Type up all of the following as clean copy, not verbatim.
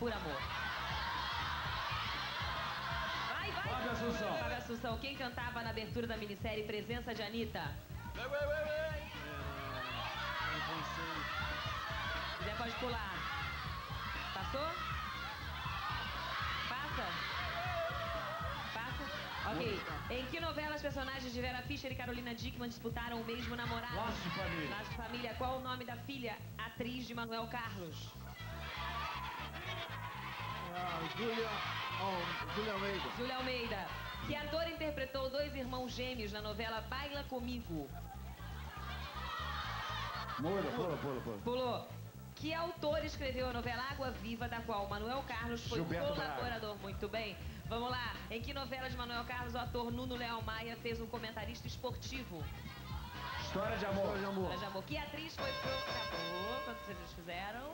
por amor. Vai! Fábio Assunção. Fábio Assunção, quem cantava na abertura da minissérie Presença de Anitta? Se quiser pode pular. Passou? Passa? Ok. Em que novela as personagens de Vera Fischer e Carolina Dickmann disputaram o mesmo namorado? Laços de Família. Laços de Família. Qual o nome da filha, atriz de Manuel Carlos? Júlia Almeida. Júlia Almeida. Que ator interpretou dois irmãos gêmeos na novela Baila Comigo? Pula. Pulou. Que autor escreveu a novela Água Viva, da qual Manuel Carlos foi Gilberto colaborador? Muito bem. Vamos lá. Em que novela de Manuel Carlos o ator Nuno Leão Maia fez um comentarista esportivo? História de amor. História de amor. Que atriz foi Acabou. Quantos vocês fizeram?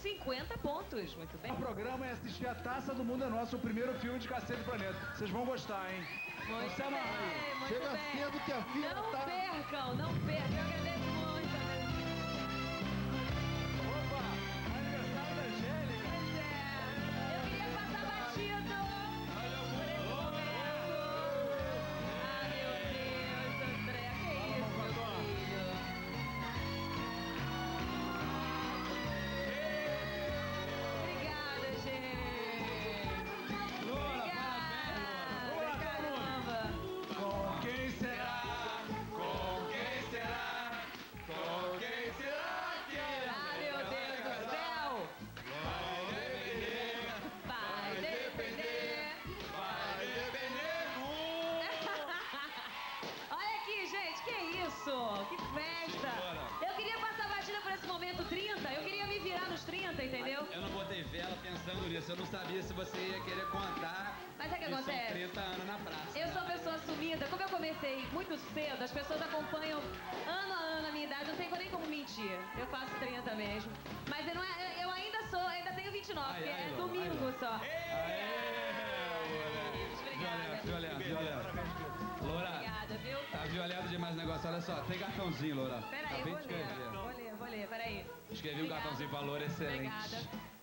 50 pontos. Muito bem. O programa é assistir a Taça do Mundo é Nosso, o primeiro filme de Cacete do Planeta. Vocês vão gostar, hein? Muito Você bem, muito Chega bem. cedo que a fila Não tá... percam, não percam. Eu agradeço muito. Opa! Aniversário da Angélica. Pois é. Eu queria passar batido. Por esse momento. Ah, meu Deus, André. Que isso, meu filho? Obrigada, gente. Obrigada. Caramba. Com quem será? Com quem será? Com quem será que Ah, meu Deus do céu. Vai depender. vai depender Olha aqui, gente, que isso? Que festa! Eu queria passar batida por esse momento 30, eu queria me virar nos 30, entendeu? Eu não botei vela pensando nisso, eu não sabia se você ia querer contar. Mas sabe o que São acontece? 30 anos na praça. Eu sou uma pessoa sumida, como eu comecei muito cedo, as pessoas acompanham ano a ano a minha idade, não tem nem como mentir. Eu faço 30 mesmo. Mas eu, não é, eu ainda sou, ainda tenho 29, Ai, porque ai, é Lola, domingo ai, só. Obrigada. Violento. Loura, Obrigada, viu? tá violento demais o negócio. Olha só, tem cartãozinho, Loura. Peraí, eu Acabei vou de escrever. vou ler, peraí. Escrevi um Obrigada. cartãozinho pra Loura, excelente. Obrigada.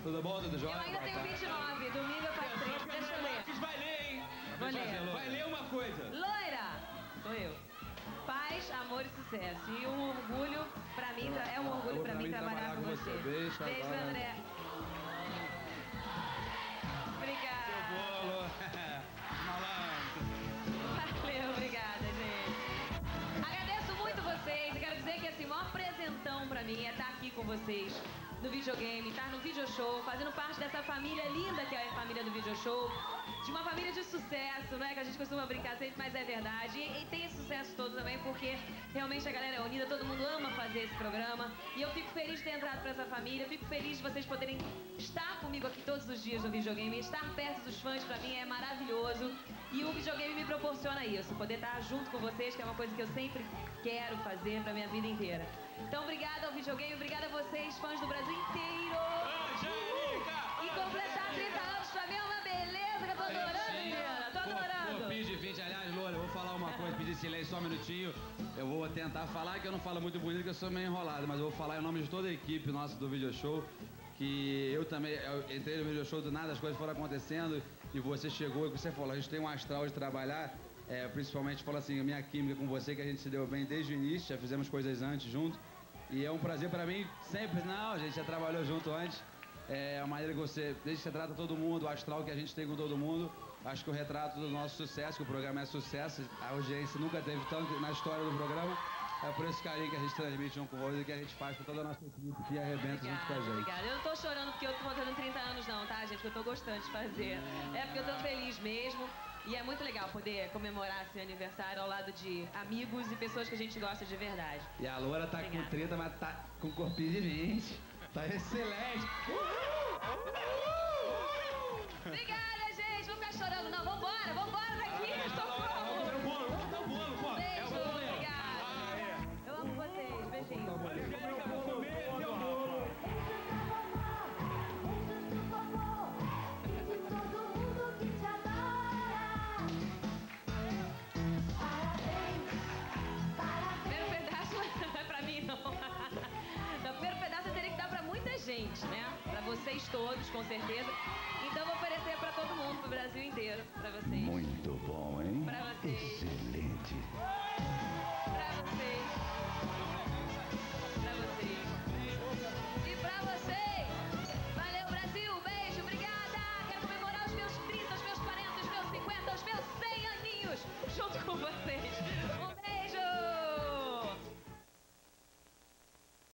Tudo bom, tudo jóia? Eu ainda tenho Boa tarde. 29, domingo eu faço 30, deixa eu ler. Vai ler, hein? Vou ler. Vai ler uma coisa. Loira! Sou eu. Paz, amor e sucesso. E um orgulho pra mim, é um orgulho pra mim trabalhar com você. Beijo, Beijo, agora. André. Obrigada. Bolo. Malandro. Valeu, obrigada, gente. Agradeço muito vocês e quero dizer que assim, o maior presentão pra mim é estar aqui com vocês no videogame, estar no video show, fazendo parte dessa família linda que é a família do video show, de uma família de sucesso, não é? Que a gente costuma brincar sempre, mas é verdade. E tem esse sucesso todo também porque realmente a galera é unida, todo mundo ama fazer esse programa. E eu fico feliz de ter entrado pra essa família, fico feliz de vocês poderem estar comigo aqui todos os dias no videogame. Estar perto dos fãs pra mim é maravilhoso. E o videogame me proporciona isso, poder estar junto com vocês, que é uma coisa que eu sempre quero fazer pra minha vida inteira. Então, obrigada ao videogame, obrigada a vocês, fãs do Brasil inteiro. E completar 30 anos pra mim é uma beleza que eu tô adorando, menina. Tô adorando. Pô, de 20, aliás, Loura, eu vou falar uma coisa, pedir silêncio só um minutinho. Eu vou tentar falar, que eu não falo muito bonito, que eu sou meio enrolado, mas eu vou falar em nome de toda a equipe nossa do Video Show, que eu também, entrei no Video Show do nada, as coisas foram acontecendo, e você chegou, e você falou, a gente tem um astral de trabalhar, principalmente, falou assim, a minha química com você, que a gente se deu bem desde o início, já fizemos coisas antes junto, e é um prazer pra mim, sempre, não, a gente já trabalhou junto antes, a maneira que você, desde que você trata todo mundo, o astral que a gente tem com todo mundo, acho que o retrato do nosso sucesso, que o programa é sucesso, a audiência nunca teve tanto na história do programa, é por esse carinho que a gente transmite um com o outro e que a gente faz com toda a nossa equipe que arrebenta junto com a gente. Obrigada. Eu não tô chorando porque eu tô fazendo 30 anos não, tá, gente? Porque eu tô gostando de fazer. É porque eu tô feliz mesmo. E é muito legal poder comemorar esse aniversário ao lado de amigos e pessoas que a gente gosta de verdade. E a Loura tá Obrigada. com 30, mas tá com corpinho de 20. Tá excelente. Obrigada, gente. Vou ficar chorando não. Vambora daqui. Socorro. Dá um bolo, pô. Beijo. Obrigada. Eu amo vocês. Beijinho. Primeiro pedaço não é pra mim, não. No primeiro pedaço eu teria que dar pra muita gente, né? vocês todos, com certeza. Então eu vou oferecer pra todo mundo, pro Brasil inteiro, pra vocês. Muito bom, hein? Pra vocês.